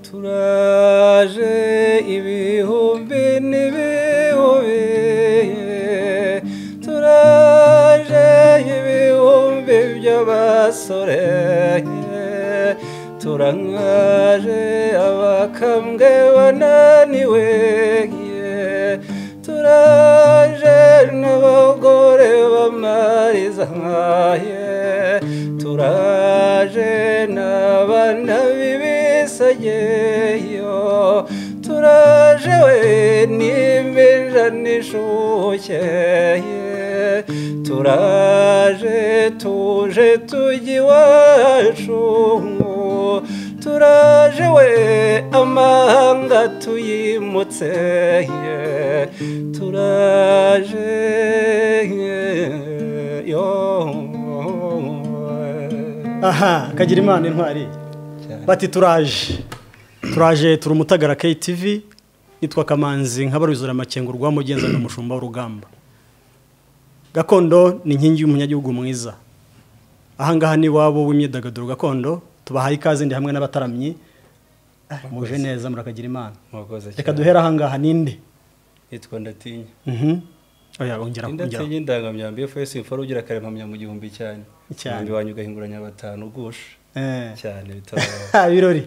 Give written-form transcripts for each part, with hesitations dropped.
turaje ibihumbi n'ibihumbi turaje ibihumbi by'abasore turangaje abakambwe bananiwe turaje n'abagore bamariza turaje n'abana b'ibisageyo turaje we n'impinja n'ishuke turaje tuje tujya iwacu turaje we amahanga tuyimutse turaje yo aha kagira imana intwari bati turaje turi umutagara KTV nitwa Kamanzi nkabaruzura amakengo rwa mugenza n'umushumba w'urugamba gakondo ni inkingi y'umunyagihugu mwiza ahangaha ni wabo w'imyidagaduro gakondo tubahaye ikaze ndi hamwe n'abataramyi muje neza murakagira imana reka duhera ahangaha ninde yitwa Ndatinya oya ongera Ndatinya indangamyambi FS imforo ugira karemamya mu gihumbi cyane cyane wanyu gahinguranya batanu gusha cyane bitaba birori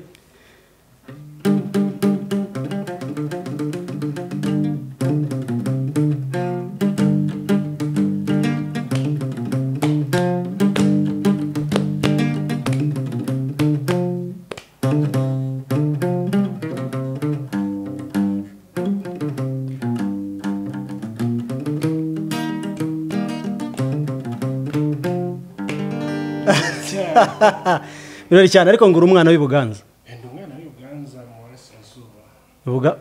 birori cyane ariko ngura umwana w'Ibuganza umwana w'Ibuganza mu Burasirazuba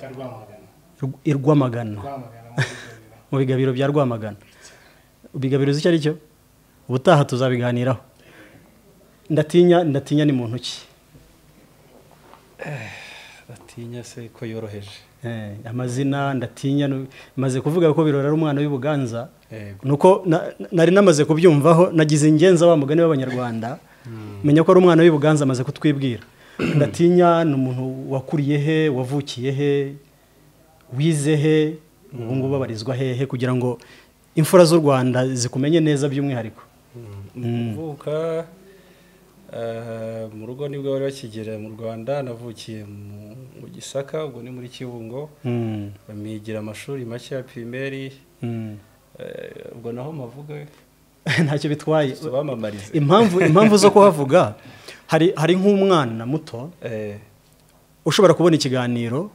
Rwamagana mu bigabiro bya Rwamagana ubigabiro icyo ari cyo ubutaha tuzabiganiraho ndatinya ni muntu ki Ndatinya se ko yoroheje amazina Ndatinya maze kuvuga ko birori ari umwana w'Ibuganza nuko nari namaze kubyumvaho nagize ingenza wa mugani w'abanyarwanda menya ko ari umwana w'Ibuganza amaze kutwibwira Ndatinya ni umuntu wakuriye he wavukiye he wize he ubu ngubu babarizwa hehe kugira ngo imfura z'u Rwanda zikumenye neza by'umwihariko mvuka mu rugo nibwo bari bakigera mu Rwanda navukiye mu Gisaka ubwo ni muri Kibungo bamigira amashuri make ya primaire ubwo naho mavuga ntacyo bitwaye tubamamarize impamvu zo kuhavuga hari nk'umwana muto ushobora kubona ikiganiro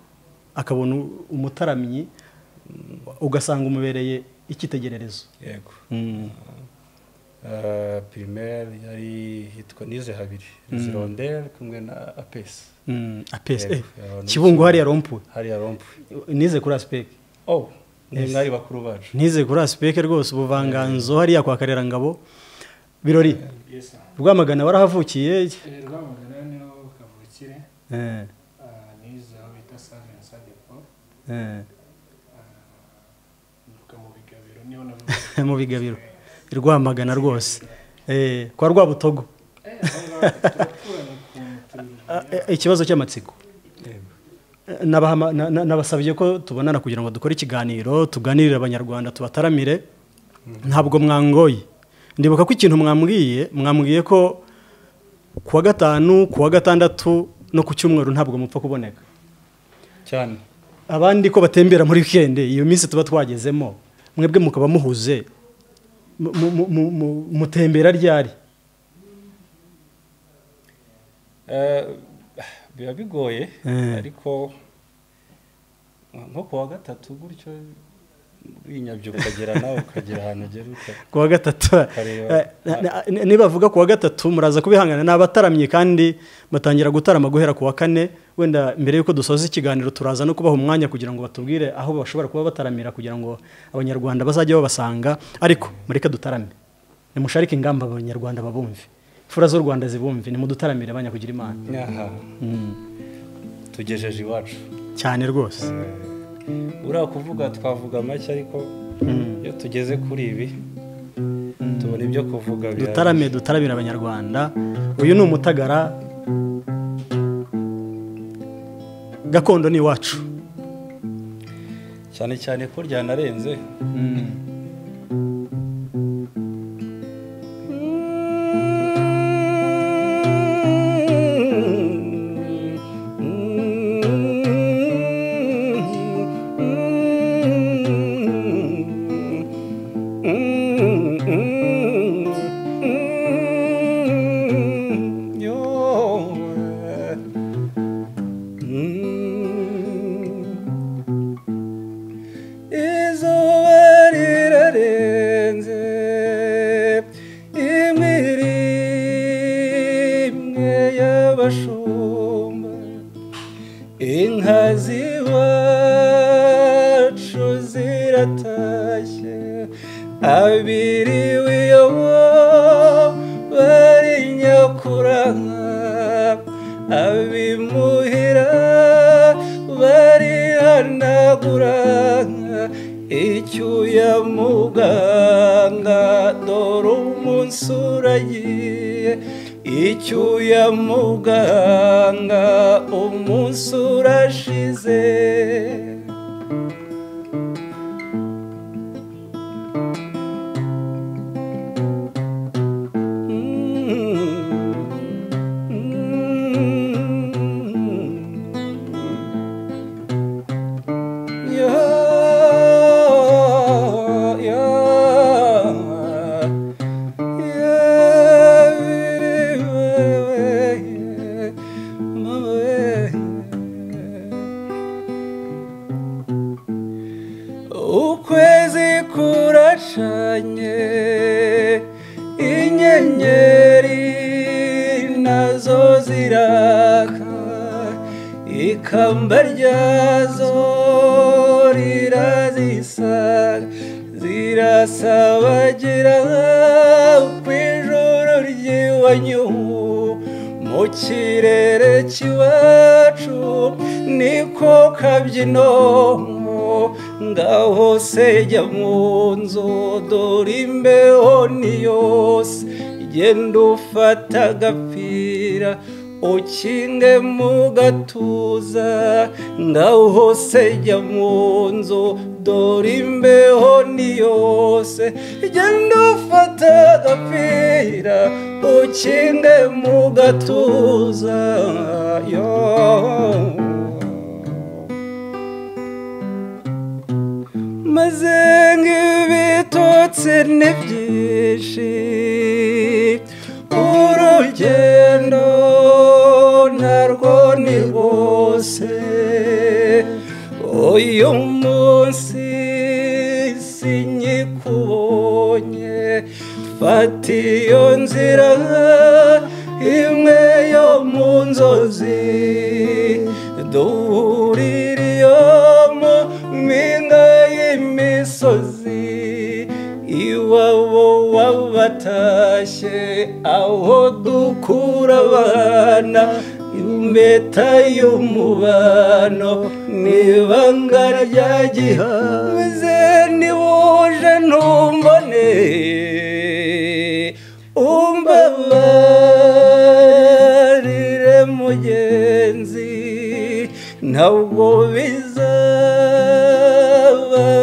akabona umutaramyi ugasanga umubereye icyitegererezo yego primaire yari hitwa Nize habiri Zirondel kumwe na APS Kibungo hariya rompu nize kuri Aspect mwari bakuru bacu nize kuri Aspect rwose ubuvanganzo hariya kwa Karerangabo birori Rwamagana warahavukiye Rwamagana niho kavukire nize aho bita Saint Sadepo mu bigabiro Rwamagana rwose kwa Rwabutogo ikibazo cy'amatsiko nabasabye ko tubonana kugira ngo dukore ikiganiro tuganirire abanyarwanda tubataramire ntabwo mwangoye ndibuka ko ikintu mwambwiye ko kuwa gatanu kuwa gatandatu no ku cyumweru ntabwo mupfa kuboneka cyane abandi ko batembera muri weekend iyo minsi tuba twagezemo mwebwe mukaba muhuze mutembera ryari biba bigoye ariko nko kuwa gatatu gutyo winyabyo ukagera nawe ukagera ahantu ugera kuwa gatatu niba bavuga kuwa gatatu muraza kubihangana n'abataramye kandi batangira gutarama guhera kuwa kane wenda mbere yuko dusoza ikiganiro turaza no kubaha umwanya kugira ngo batubwire aho bashobora kuba bataramira kugira ngo abanyarwanda bazajye babasanga ariko mureke dutarame nimusharike ingamba abanyarwanda babumve fura z'u Rwanda zibumve ni mudutaramire abanyakugira imana tugejeje iwacu cyane rwose ura kuvuga twavuga make ariko iyo tugeze kuri ibi tubona ibyo kuvuga dutaramira abanyarwanda uyu ni umutagara gakondo ni iwacu cyane cyane ko ryanarenze icyuya muganga umunsi urashize ukwezi kurashanye inyenyeri nazo ziraka ikamba ryazo rirazisaga zirasabagira ku ijuru ry'iwanyu mu kirere cy'iwacu niko kabyino ngaho sejya mu nzu dore imbeho ni yose genda ufata agapira ukinge mu gatuza ngaho sejya mu nzu dore imbeho ni yose genda ufata agapira ukinge mu gatuza maze ng'ibitotsi ni byinshi urugendo narwo ni rwose uyu munsi sinyikubonye fata iyo nzira imwe yo mu nzozi duhurira iyo mu mpinga y'imisozi iwabo wabatashye aho dukura abana impeta y'umubano n'ibanga rya gihanze niwuje ntumbone umbabarire mugenzi ntabwo bizaba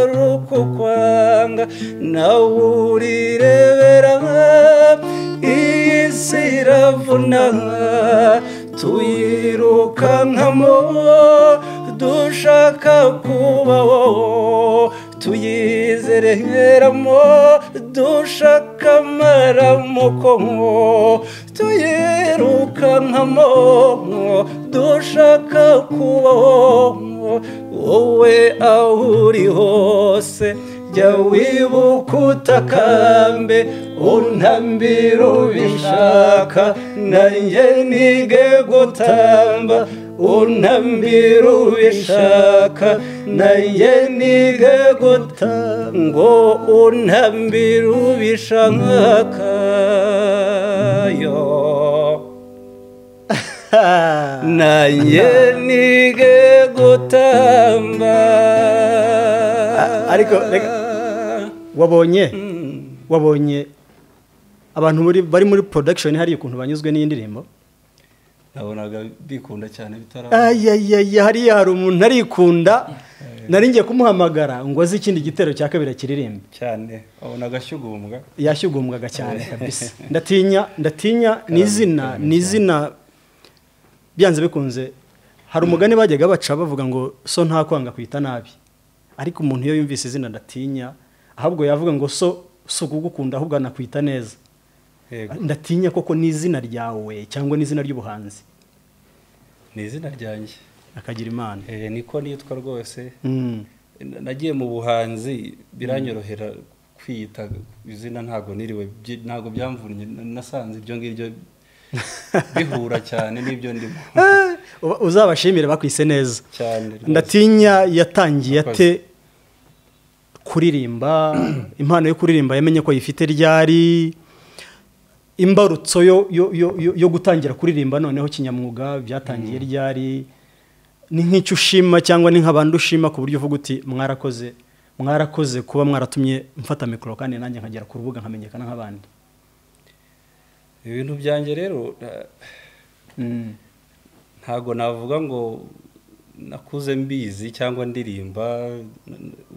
ari ukukwanga nawe urirebera iyi si iravuna tuyirukankamo dushaka kubaho tuyizereramo dushaka amaramuko tuyirukankamo dushaka kubaho wowe aho uri hose jya wibuka utakambe untambira ubishaka nanjye nige gutamba untambira ubishaka nanjye nige gutamba ngo untambira ubishaka yo nanjye nige gutamba ariko wabonye abantu bari muri production hariya ukuntu banyuzwe n'iyi ndirimbo nabonaga bikunda cyane hariya hari umuntu arikunda nari ngiye kumuhamagara ngo azi ikindi gitero cya kabiri akiririmbe cyane wabonaga ashyugumbwa yashyugumbwaga cyane kabisa ndatinya ni izina byanze bikunze hari umugani bajyaga baca bavuga ngo so nta kwanga kwita nabi ariko umuntu iyo yumvise izina ndatinya ahubwo yavuga ngo so kugukunda ahubwo anakwita neza ndatinya koko ni izina ryawe cyangwa ni izina ry'ubuhanzi ni izina ryanjye akagira imana niko nitwa rwose nagiye mu buhanzi biranyorohera kwiyita izina ntabwo byamvunnye nasanze ibyo ngibyo bihura cyane n'ibyo ndimo uzabashimire bakwise neza cyane ndatinya yatangiye ate kuririmba impano yo kuririmba yamenye ko yifite ryari imbarutso yo gutangira kuririmba noneho kinyamwuga byatangiye ryari ni nk'icyo ushima cyangwa ni nk'abandi ushima ku buryo uvuga uti mwarakoze kuba mwaratumye mfata mikoro kandi nanjye nkagera ku rubuga nkamenyekana nk'abandi ibintu byanjye rero ntago navuga ngo nakuze mbizi cyangwa ndirimba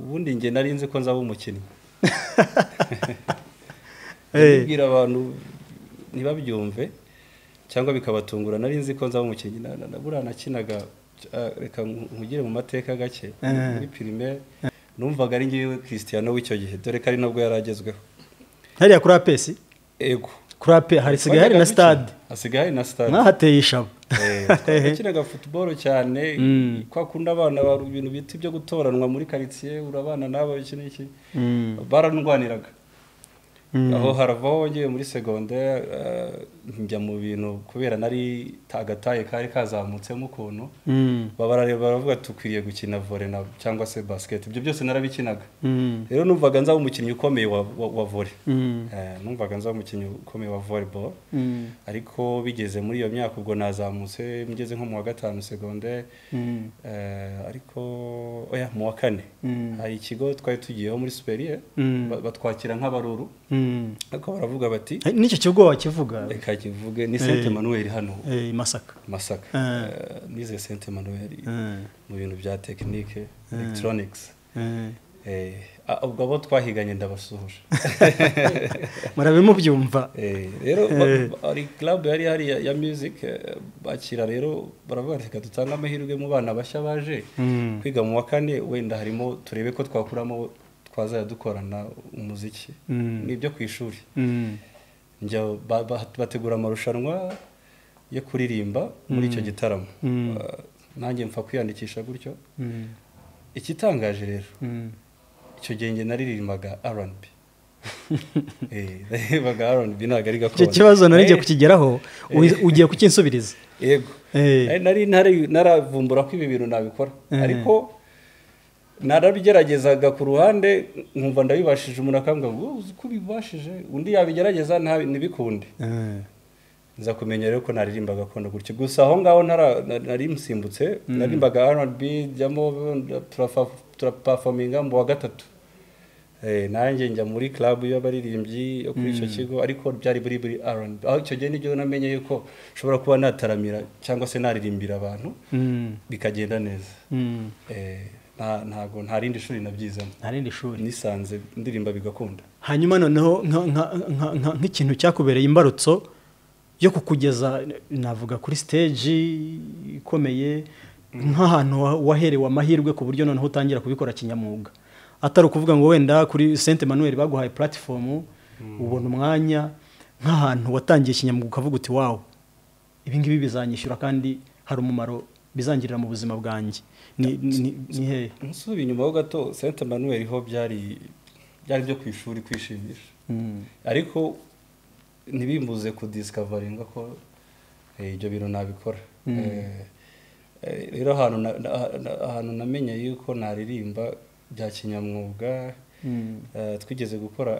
ubundi njye nari nzi ko nzaba umukinnyi mbibwira abantu ntibabyumve cyangwa bikabatungura nari nzi ko nzaba umukinnyi nabura nakinaga reka nkugire mu mateka gake muri primaire numvaga ari ngiwe Cristiano w'icyo gihe dore ko ari nabwo yaragezweho hariya kuri apesi ego kuri ape hasigaye hari na stade mwahateye ishabo twakinaga football cyane kwa kunda abana bari ibintu biti byo gutoranwa muri quartier urabana nabo iki n'iki baranwaniraga aho haravaho ngiye muri secondaire njya mu bintu kubera nari tagataye kari kazamutsemo ukuntu baravuga tukwiriye gukina volley cyangwa se basket ibyo byose narabikinaga rero numvaga nzaba umukinnyi ukomeye wa volley numvaga nzaba umukinnyi ukomeye wa volleyball ariko bigeze muri iyo myaka ubwo nazamutse ngeze nko mu wa gatanu secondaire ariko mu wa kane hari ikigo twari tugiyeho muri superieur batwakira nk'abaruru ariko baravuga bati n'icyo kigo wakivuga reka kivuge ni Saint Emmanuel hano Masaka nize Saint Emmanuel mu bintu bya technique electronics ubwo abo twahiganye ndabasuhuje murabe mubyumva rero ari club yari hari ya music bakira rero baravuga reka dutanga amahirwe mu bana bashya baje kwiga mu wa kane wenda harimo turebe ko twakuramo twazaya dukorana umuziki nibyo ku ishuri njya bategura amarushanwa yo kuririmba muri icyo gitaramo nanjye mfa kwiyandikisha gutyo ikitangaje rero icyo gihe njye naririmbaga R&B baga R&B ntabwo ari gakondo icyo kibazo nari ngiye kukigeraho ugiye kukinsubiriza yego naravumbura ko ibi bintu nabikora ariko narabigeragezaga ku ruhande nkumva ndabibashije umuntu akambwira ngo uzi ko ubibashije undi yabigerageza ntibikunde nza kumenya rero ko naririmba gakondo gutyo gusa aho ngaho nari musimbutse naririmbaga R&B jyamo turaperforminga mu wa gatatu nanjye njya muri club y'abaririmbyi yo kuri icyo kigo ariko byari buri R&B aho icyo gihe nibyo namenye yuko nshobora kuba nataramira cyangwa se naririmbira abantu bikagenda neza ntago nta rindi shuri nabyizamo nta rindi shuri nisanze ndirimba bigakunda hanyuma noneho nk'ikintu cyakubereye imbarutso yo kukugeza navuga kuri stage ikomeye nk'ahantu waherewe amahirwe ku buryo noneho utangira kubikora kinyamwuga atari ukuvuga ngo wenda kuri Saint Emmanuel baguhaye platform ubona umwanya nk'ahantu watangiye kinyamwuga ukavuga uti wow ibi ngibi bizanyishyura kandi hari umumaro bizangirira mu buzima bwanjye ni he nsubi inyuma ho gato Saint Emmanuel ho byari byo ku ishuri kwishimisha ariko ntibimbuze kudiscoveringa ko ibyo bintu nabikora rero ahantu namenye yuko naririmba bya kinyamwuga twigeze gukora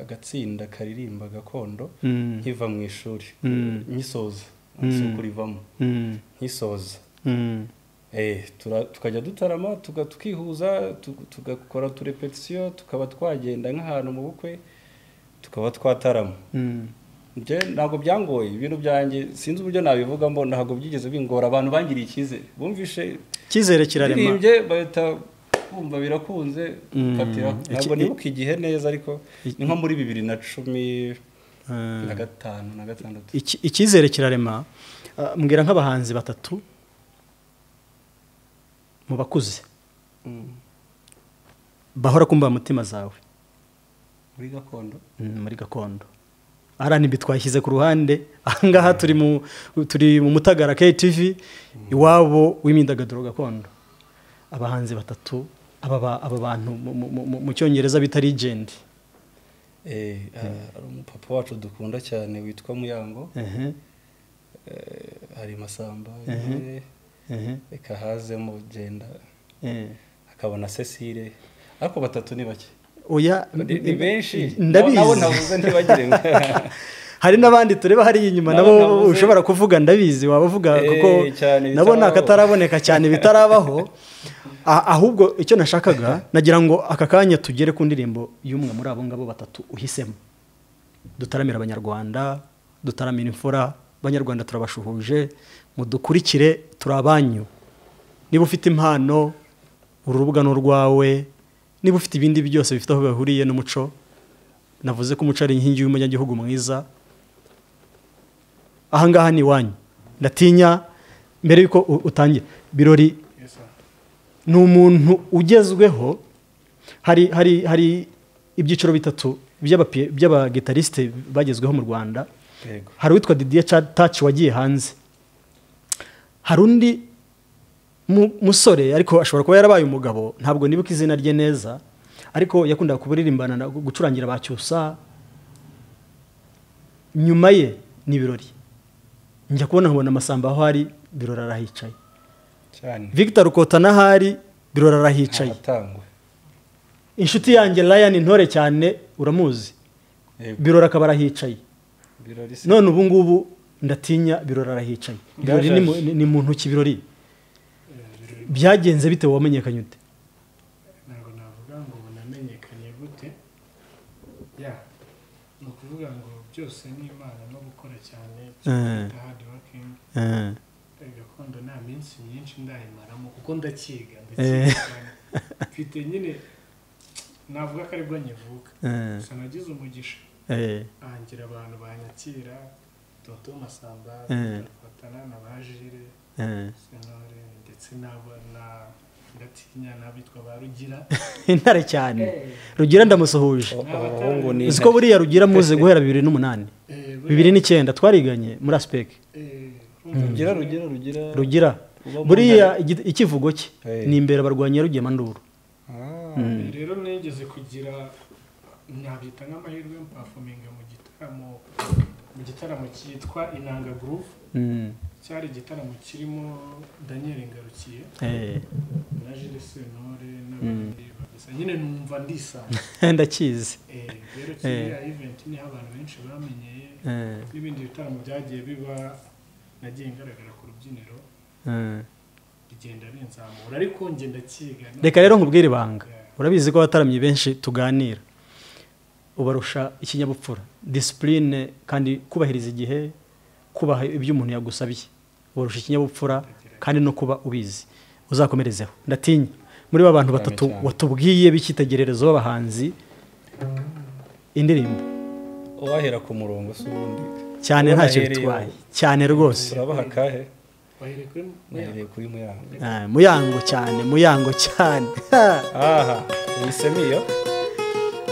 agatsinda karirimba gakondo nkiva mu ishuri nyisoza kurivamo nkisoza tukajya dutarama tukihuza tugakora uturepetisiyo tukaba twagenda nk'ahantu mu bukwe tukaba twatarama ntabwo byangoye ibintu byanjye sinzi uburyo nabivuga mbona ntabwo byigeze bingora abantu bangiriye icyizere bumvishe icyizere kirarema birimbye bahita kumva birakunze fatiraho ntabwo nibuka igihe neza ariko ni nko muri 2015 na 6 icyizere kirarema mbwira nk'abahanzi batatu mu bakuze bahora kumva mutima zawe muri gakondo aranibi twashyize ku ruhande ahangaha turi mu Mutagara KTV iwabo w'imyidagaduro gakondo abahanzi batatu aba bantu mu cyongereza bita legend ari umupapa wacu dukunda cyane witwa Muyango hari Masamba reka hazemo Genda akabona Cecile ariko batatu ni bake oya ni benshi ndabizi nabo navuze ntibagire hari n'abandi tureba hari inyuma nabo ushobora kuvuga ndabizi wabavuga kuko nabo nakataraboneka cyane bitarabaho ahubwo icyo nashakaga nagira ngo aka kanya tugere ku ndirimbo y'umwe muri abo ngabo batatu uhisemo dutaramira abanyarwanda dutaramira imfura abanyarwanda turabashuhuje mudukurikire turabanyu niba ufite impano urubuga n'urwawe niba ufite ibindi byose bifite aho bahuriye n'umuco navuze ko umuco ari inkingi y'umunyagihugu mwiza ahangaha ni wanyu ndatinya mbere yuko utangira birori ni umuntu ugezweho hari ibyiciro bitatu by'abagitariste bagezweho mu Rwanda hari uwitwa Didier Touch wagiye hanze hari undi musore ariko ashobora kuba yarabaye umugabo ntabwo nibuka izina rye neza ariko yakundaga kuburirimbana gucurangira bacyusa nyuma ye ni birori njya kubona nkabona Masamba aho hari birori arahicaye cyane Victor Rukota nahari birori arahicaye inshuti yanjye Lion Intore cyane uramuzi birori akaba arahicaye none ubu ngubu ndatinya birori arahicaye birori ni muntu ki birori byagenze bite wamenyekanye ute ntabwo navuga ngo namenyekanye gute ni ukuvuga ngo byose ni Imana no gukora cyane hard working gakondo nta minsi myinshi ndayimaramo kuko ndakiga mfite nyine navuga ko aribwo nyivuka gusa nagize umugisha ahangira abantu banyakira Toto Masamba bafatana na bajire Senore ndetse ndatinya n'abitwa ba Rugira intare cyane Rugira ndamusuhuje uzi ko buriya Rugira muze guhera 2008 2009 twariganye muri Aspec Rugira buriya ikivugo cye ni imbere abarwanya Rugema Nduru rero nigeze kugira nabita nk'amahirwe yo performinga mu gitaramo cyitwa Inanga Groove cyari igitaramo kirimo Daniel Ngarukiye na Jules Senore n'abandi bagisa nyine numva ndisanga ndakizi rero kiriya event ni abantu benshi bamenyeye n'ibindi bitaramo byagiye biba nagiye ngaragara ku rubyiniro bigenda binzamura ariko ngenda kiga reka rero nkubwire ibanga urabizi ko abataramye benshi tuganira ubarusha ikinyabupfura discipline kandi kubahiriza igihe kubaha ibyo umuntu yagusabye ubarusha ikinyabupfura kandi no kuba ubizi uzakomerezeho ndatinya muri abantu batatu watubwiye bikitegererezo b'abahanzi indirimbo wahera ku murongo s'ubundi cyane ntacyo bitwaye cyane rwose urabaha kahe kuri Muyango cyane aha nisemiyo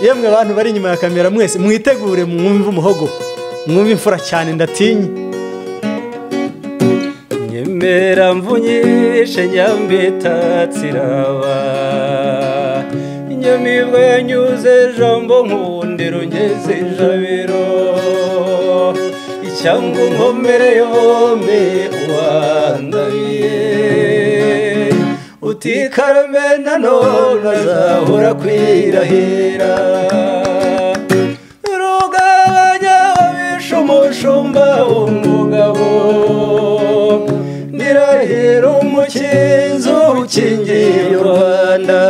yemwe abantu bari inyuma ya kamera mwese mwitegure mwumve umuhogo mwumve imfura cyane ndatinya nyemera mvunyishe nyambitatsiraba nyamibwe nyuze jambo nkundiro ngeze jabiro icyangu nkomere yombe wandabiye utikarame nanone azahora kwirahira rugabanya abisha umushumba w'umugabo ndirahira umukinzo ukingiye u Rwanda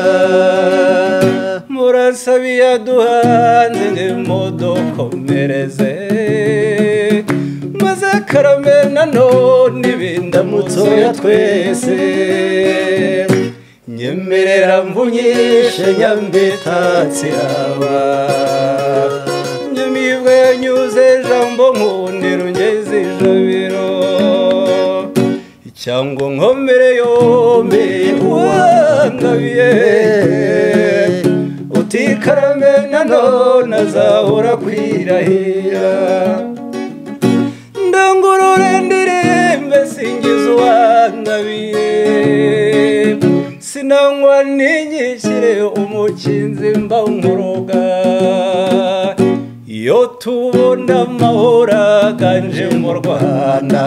murasabiye duhanze ngo mudukomereze utikarame nanone ibindamutso ya twese nyemerera mvunyishe nyambitatsiraba nyamibwe nyuze jambo nkundiro ngeze ijabiro cyangwa nkomere yombi wangabiye utikarame nanone azahora kwirahira ndangurure ndirimbe singiza uwangabiye sinanywa ninyishyire umukinzi mba nkoroga iyo tubona amahoro aganje mu Rwanda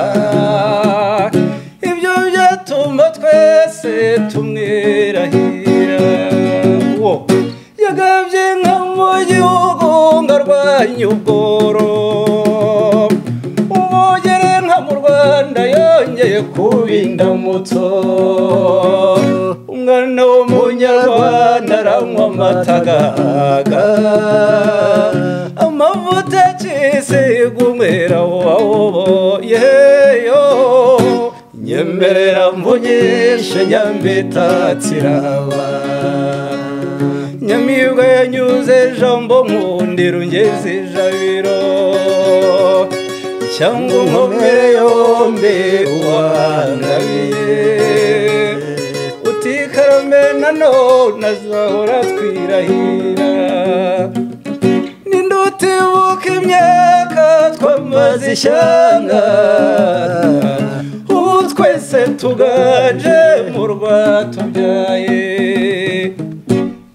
ibyo byatuma twese tumwirahira yagabye nka mu gihugu ngarwanya ubworo umugere nka mu Rwanda yongeye kubindamutso umwana w'umunyarwanda aranywa amatagaga amavuta akisiga umwera wawo yeyo nyemerera mvunyishe nyambitatsiraba nyamibwa yanyuze jambo nkundiro ngeze ijabiro cyangwa nkomere yombi wangabiye utikarame nanone azahora twirahira nindutibuka imyaka twamaze ishyanga ubu twese tugaje mu rwatubyaye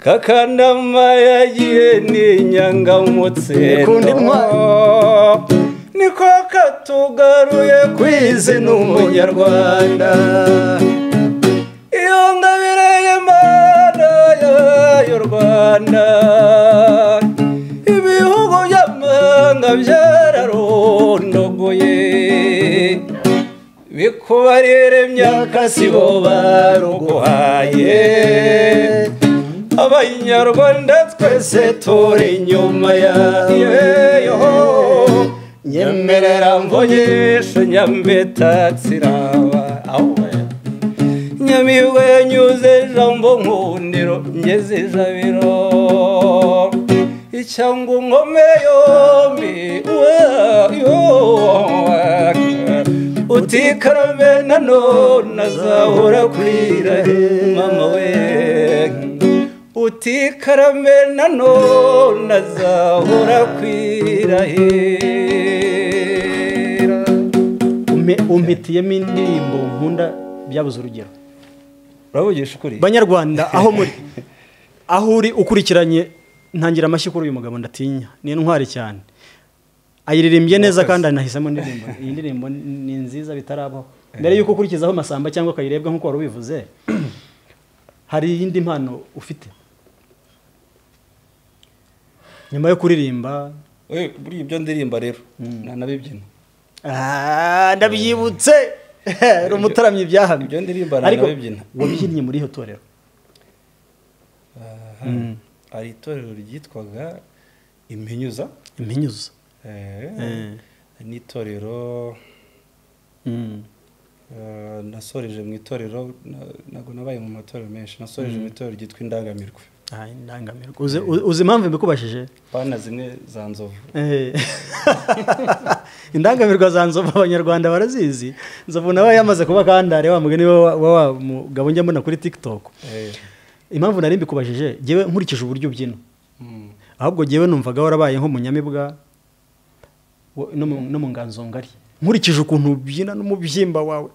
kakanama yagiye n'inyangamutsendo niko katugaruye kwizina umunyarwanda iyo ngabire y'Imana y'u Rwanda ibihugu by'amahanga byararondogoye bikubarire myaka sibo baruguhaye abanyarwanda twese turi inyuma yayo nyemerera mvunyishe nyambitatsiraba nyamibwe yanyuze jambo nkundiro ngeze ijabiro icyangwa nkomere yombi utikarame nanone azahora kwirahira mama we utikarame nanone azahora kwirahira umpitiyemo indirimbo nkunda byabuze urugero uravugisha ukuri banyarwanda aho muri aho uri ukurikiranye ntangira amashyi kuri uyu mugabo ndatinya ni intwari cyane ayiririmbye neza kandi anahisemo indirimbo iyi ndirimbo ni nziza bitarabaho mbere yuko ukurikizaho Masamba cyangwa kayirebwa nkuko wari ubivuze hari iyindi mpano ufite nyuma yo kuririmba buri ibyo ndirimba rero nanabibyina ndabyibutse rumutaramye ibyahamye ibyo ndirimba nanabibyina wabyinnye muri hotorero ari itorero ryitwaga Impinyuza n'itorero nasoreje mu itorero ntabwo nabaye mu matorero menshi nasoreje mu itorero ryitwa Indangamirwe Indangamirwe uzi impamvu mbikubashije bana zimwe za Nzovu Indangamirwa za Nzovu abanyarwanda barazizi Nzovu nawe yamaze kuba kandare wa mugeni wa mugabo njya mbona kuri TikTok impamvu nari mbikubashije jewe nkurikije uburyo ubyina ahubwo jewe numvaga warabaye nko mu Nyamibwa no mu Nganzo Ngari nkurikije ukuntu ubyina n'umubyimba wawe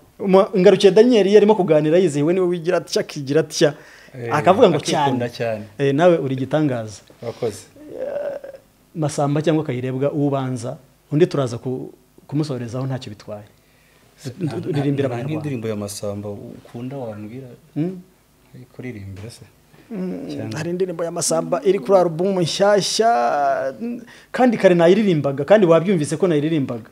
ngarukiye Daniel yarimo kuganira yizihiwe niwe wigira atya kigira atya akavuga ngo cyane nawe uri gitangaza wakoze Masamba cyangwa Kayirebwa ubanza undi turaza kumusorezaho ntacyo bitwaye uririmbira abantu nk'indirimbo ya Masamba ukunda wambwira kuririmbira se hari indirimbo ya Masamba iri kuri album nshyashya kandi kare nayiririmbaga kandi wabyumvise ko nayiririmbaga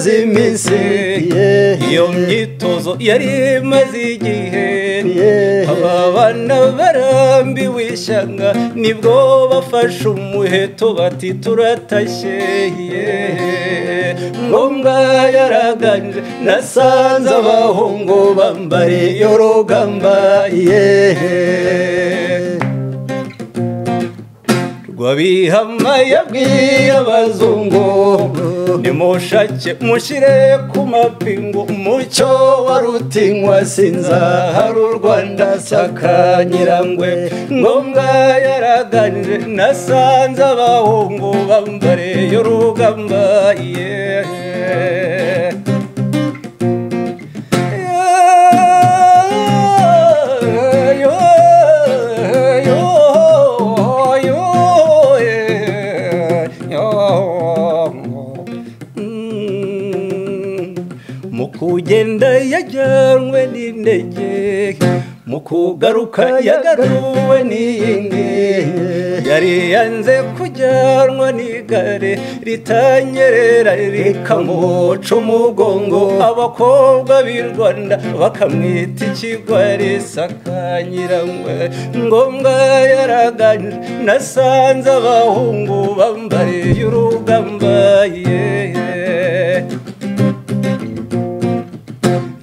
imaze iminsi iyo myitozo yari imaze igihe aba bana barambiwe ishyanga nibwo bafashe umuheto bati turatashye ngombwa yaraganje nasanze abahungu bambariye urugamba rwabihama yabwiye abazungu nimushake mushyire ku mapingu umucyo wa rutinywa sinzahara u Rwanda saka Nyirangwe ngombwa yaraganje nasanze abahungu bambariye urugamba mukugenda yajyanwe n'indege mukugaruka yagaruwe n'iyindi yari yanze kujyanwa n'igare ritanyerera rikamuca umugongo abakobwa b'i Rwanda bakamwita ikigwari saka Nyirangwe ngombwa yaraganje nasanze abahungu bambariye urugamba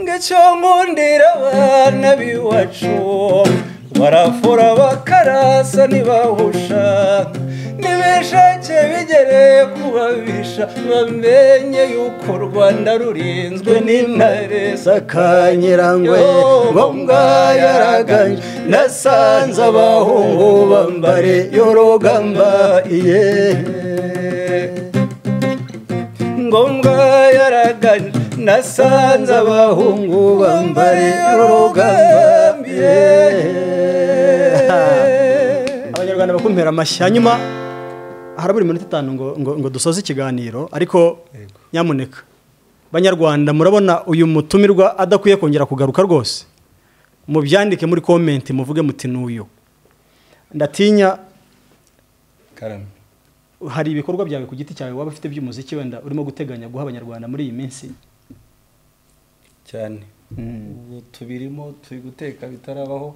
ngecyo nkundira abana b'iwacu barafura bakarasa ntibahusha nibishake bigereye kubabisha bamenye yuko u Rwanda rurinzwe n'intare saka Nyirangwe ngombwa yaraganje nasanze abahungu bambariye urugamba ngombwa yaraganje nasanze abahungu bambariye urugamba Abanyarwanda bakumpera amashyi hanyuma harabura iminota 5 ngo dusoze ikiganiro ariko nyamuneka Banyarwanda murabona uyu mutumirwa adakwiye kongera kugaruka rwose mubyandike muri comment muvuge muti n'uyu ndatinya karame hari ibikorwa byawe ku giti cyawe waba ufite by'umuziki wenda urimo guteganya guha Abanyarwanda muri iyi minsi cyane ubu tubirimo turi guteka bitarabaho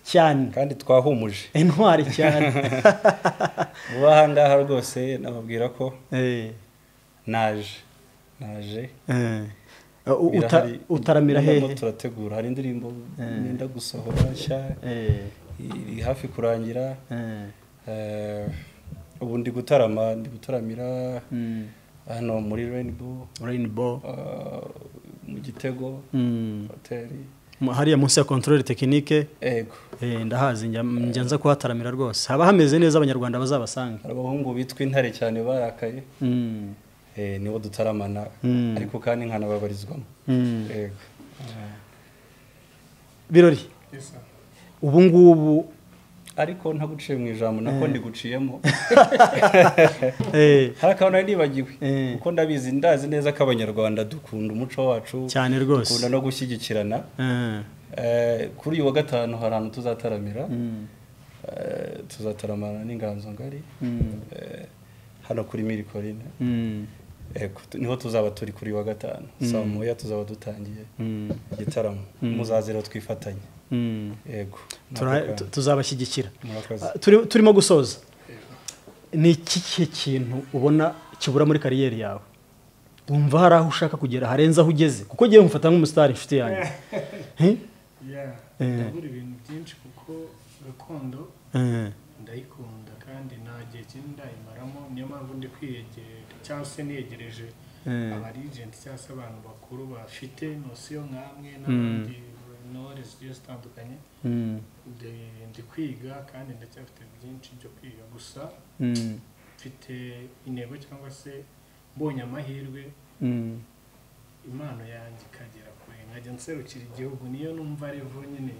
cyane kandi twahumuje intwari cyane ubahangaha rwose nababwira ko naje utaramira hehe turategura hari indirimbo nenda gusohora nshya iri hafi kurangira ubu ndi gutaramira hano muri Rainbow mu Gitego hoteli hariya munsi ya controle technique ndahazi njyanza kuhataramira rwose haba hameze neza Abanyarwanda bazabasanga abahungu bitwa intare cyane barakaye nibo dutaramana ariko kandi nkanababarizwamo birori ubu ngubu ariko ntaguciye mu ijambo nako ndiguciyemo harakantu nibagiwe kuko ndazi neza ko Abanyarwanda dukunda umuco wacu cyane rwose dukunda no gushyigikirana kuri uyu wa gatanu hari ahantu tuzataramira tuzataramana n'inganzo ngari hano kuri Mirikorine niho tuzaba turi kuri wa gatanu saa moya tuzaba dutangiye igitaramo muzazira twifatanye yego tuzabashyigikira turimo gusoza ni iki kintu ubona kibura muri kariyeri yawe wumva hari aho ushaka kugera harenze aho ugeze kuko ugiye mufata nk'umusitari inshuti yanjye ndabura ibintu byinshi kuko gakondo ndayikunda kandi nta gihe kinini ndayimaramo niyo mpamvu ndi kwiyegera cyangwa se niyegereje abarigenti cyangwa se abantu bakuru bafite nosiyo nk'amwe n'abandi intore zigiye zitandukanye ndi kwiga kandi ndacyafite byinshi byo kwiga gusa mfite intego cyangwa se mbonye amahirwe impano yanjye ikagera kure nkajya nserukira igihugu niyo numva revo nyine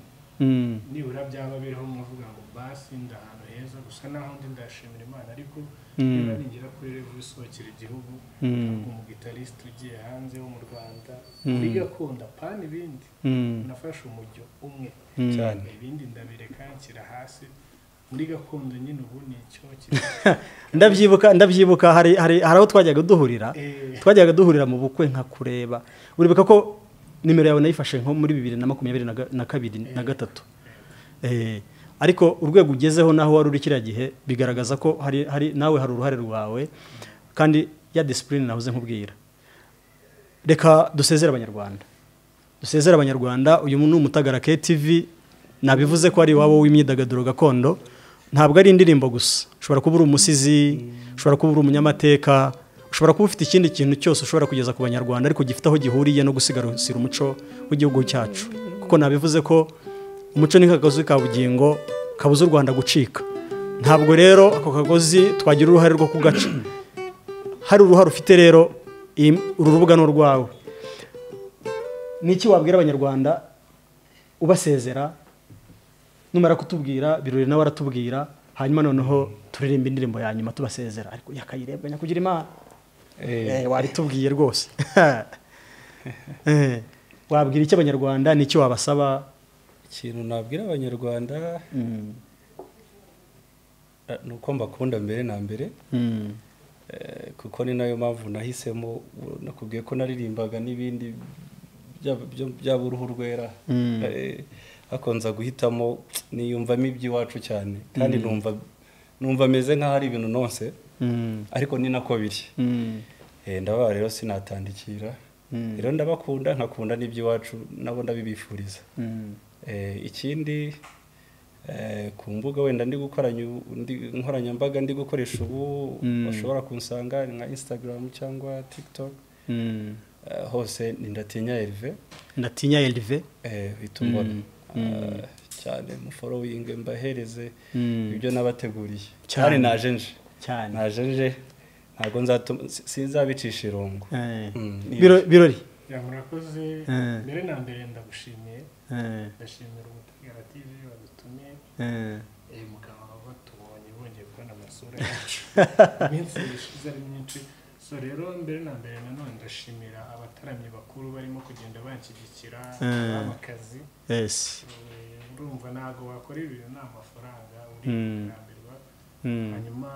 nibura byaba biriho mwavuga ngo basi ndahantu heza gusa naho ndi ndashimira Imana ariko niba nigera kuri revo isohokera igihugu umugitariste ugiye hanze wo mu Rwanda muri gakondo apana ibindi nafashe umujyo umwe cyane ibindi ndabireka nshyira hasi muri gakondo nyine ubu ni icyo ndabyibuka hari aho twajyaga duhurira mu bukwe nka kureba uribuka ko nimero yawe nayifashe nko muri 2022 na gatatu ariko urwego ugezeho naho wari uri kiriya gihe bigaragaza ko hari nawe hari uruhare rwawe kandi ya discipline nahoze nkubwira. Reka dusezera abanyarwanda uyu ni Umutagara KTV nabivuze ko ari wabo w'imyidagaduro gakondo ntabwo ari indirimbo gusa ushobora kuba uri umusizi ushobora kuba uri umunyamateka ushobora kuba ufite ikindi kintu cyose ushobora kugeza ku banyarwanda ariko gifite aho gihuriye no gusigasira umuco w'igihugu cyacu kuko nabivuze ko umuco ni nk'akagozi ka bugingo kabuza u Rwanda gucika ntabwo rero ako kagozi twagira uruhare rwo kugaca hari uruhare ufite rero uru rubuga no rwawe niki wabwira abanyarwanda ubasezera numara kutubwira birori nawe aratubwira hanyuma noneho turirimba indirimbo ya nyuma tubasezera ariko yakayirebwa nyakugira Imana waritubwiye rwose wabwira iki abanyarwanda niki wabasaba ikintu nabwira abanyarwanda nuko mbakunda mbere na mbere kuko ni nayo mpamvu nahisemo nakubwiye ko naririmbaga n'ibindi byaba uruhu rwera hakonza guhitamo niyumvamo iby'iwacu cyane kandi numva ameze nk'aho ari ibintu nonse ariko ni nako biri ndababa rero sinatandikira rero ndabakunda nkakunda n'iby'iwacu nabo ndabibifuriza ikindi ku mbuga wenda ndi gukoranya nkoranyambaga ndi gukoresha ubu bashobora kunsanga nka Instagram cyangwa TikTok hose ni ndatinya Elve bitumbona cyane mu following mbahereze ibyo nabateguriye cyane najenje ntago sinzabicisha irongo birori murakoze mbere na mbere ndagushimiye ndashimira Umutagara TV wadutumye mugabo batubonye bongeye kubona amasura yacu iminsi ishize ari myinshi so rero mbere na mbere nanone ndashimira abataramyi bakuru barimo kugenda banshyigikira abakazi urumva ntago wakora ibintu nta mafaranga uri kurambirwa hanyuma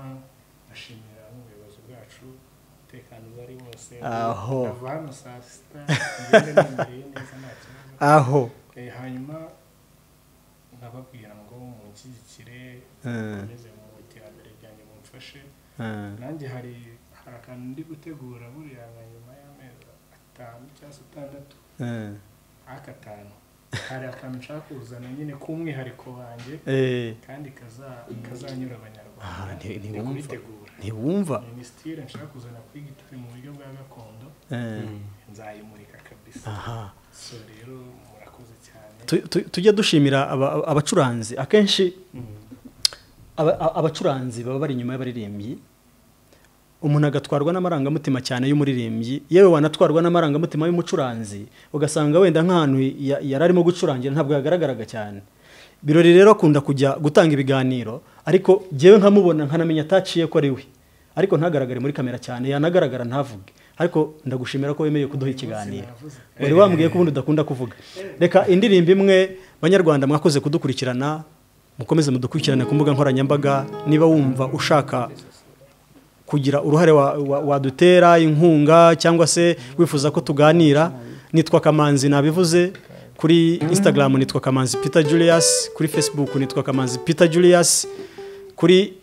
ndashimira n'ubuyobozi bwacu umutekano bari wose ndava hano saa sita ngende nimbereye neza nta kibazo hanyuma nkababwira ngo munshyigikire meze mu iterambere ryanjye mumfashe nanjye hari akantu ndi gutegura buriya nka nyuma y'amezi 5 cyangwa 6 akatanu hari akantu nshaka kuzana nyine k'umwihariko wanjye kandi kazanyura abanyarwanda ntiwumva minisitiri nshaka kuzana kuri gitari mu buryo bwa gakondo nzayimurika kabisa so rero murakoze cyane tujye dushimira abacuranzi akenshi abacuranzi baba bari inyuma y'abaririmbyi umuntu agatwarwa n'amarangamutima cyane y'umuririmbyi yewe wanatwarwa n'amarangamutima y'umucuranzi ugasanga wenda nk'ahantu yararimo gucurangira ntabwo yagaragaraga cyane birori rero akunda kujya gutanga ibiganiro ariko jewe nkamubona nkanamenya ataciye ko ari we ariko ntagaragare muri kamera cyane yanagaragara ntavuge ariko ndagushimira ko wemeye kuduha ikiganiro wari wambwiye ko ubundi udakunda kuvuga reka indirimbo imwe banyarwanda mwakoze kudukurikirana mukomeze mudukurikirane ku mbuga nkoranyambaga niba wumva ushaka kugira uruhare wadutera inkunga cyangwa se wifuza ko tuganira nitwa Kamanzi nabivuze kuri Instagram nitwa Kamanzi Peter Julius kuri Facebook nitwa Kamanzi Peter Julius kuri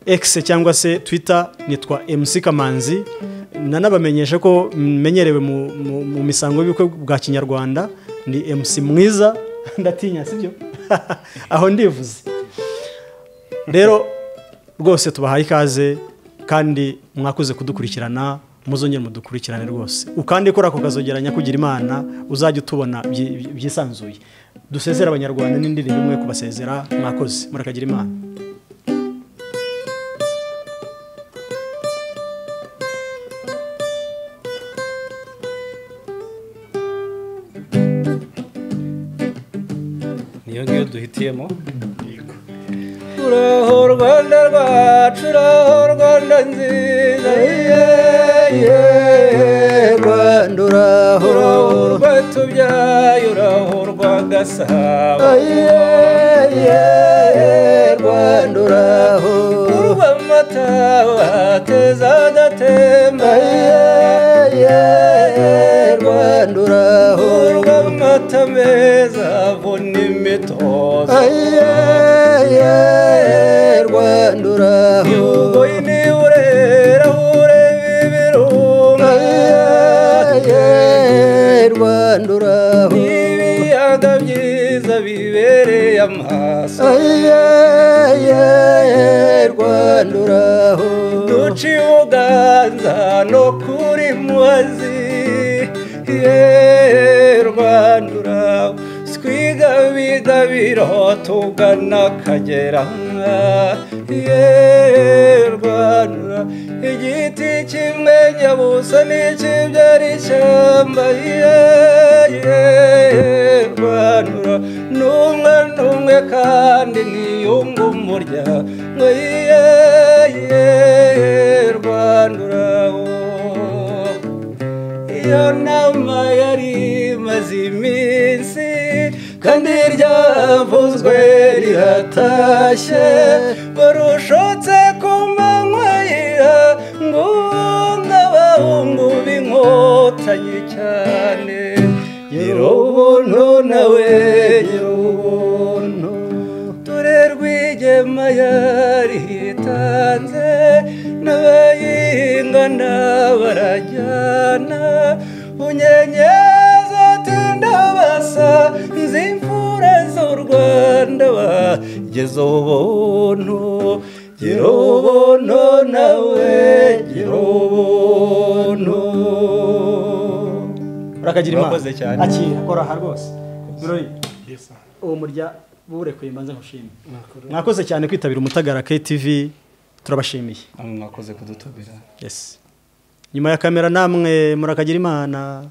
X cyangwa se Twitter nitwa MC Kamanzi nanabamenyesha ko menyerewe mu misango y'ubukwe bwa Kinyarwanda ni MC mwiza ndatinya sibyo aho ndivuze rero rwose tubahaye ikaze kandi mwakoze kudukurikirana muzongera mudukurikirane rwose ukandi kora ko kazogeranya kugira Imana uzajya utubona byisanzuye dusezera abanyarwanda n'indirimbo imwe kubasezera mwakoze murakagira Imana niyo ngiyo duhitiyemo uraho Rwanda rwacu uraho Rwanda nziza Rwanda uraho rwatubyaye uraho Rwagasabo Rwanda n'imitozo Rwanda uraho yugoye niburera ureba ibirunga Rwanda uraho n'ibiyaga byiza bibereye amaso Rwanda uraho duca ibuganza no kuri muhazi Rwanda uraho twigabigabiro tugana Akagera Rwanda igiti kimwe nyabusa n'ikibyara ishyamba Rwanda n'umwe n'umwe kandi niyunga umuryango Rwanda uraho iyo nama yari imaze iminsi kandi ryavuzwe riratashye barushotse ku manywa y'ihanga abahungu b'inkotanyi cyane gira ubuntu nawe gira ubuntu dore Rwigema yaritanze n'abayingana barajyana unyenyeza tindabasa nzimfura z'u Rwanda bageze ubuntu gira ubuntu nawe gira ubuntu urakagira imana cyane akira kora aha rwose birori uwo murya burekuye mbanze nkushimye mwakoze cyane kwitabira Umutagara KTV turabashimiye mwakoze kudutumira yes nyuma ya kamera namwe murakagira imana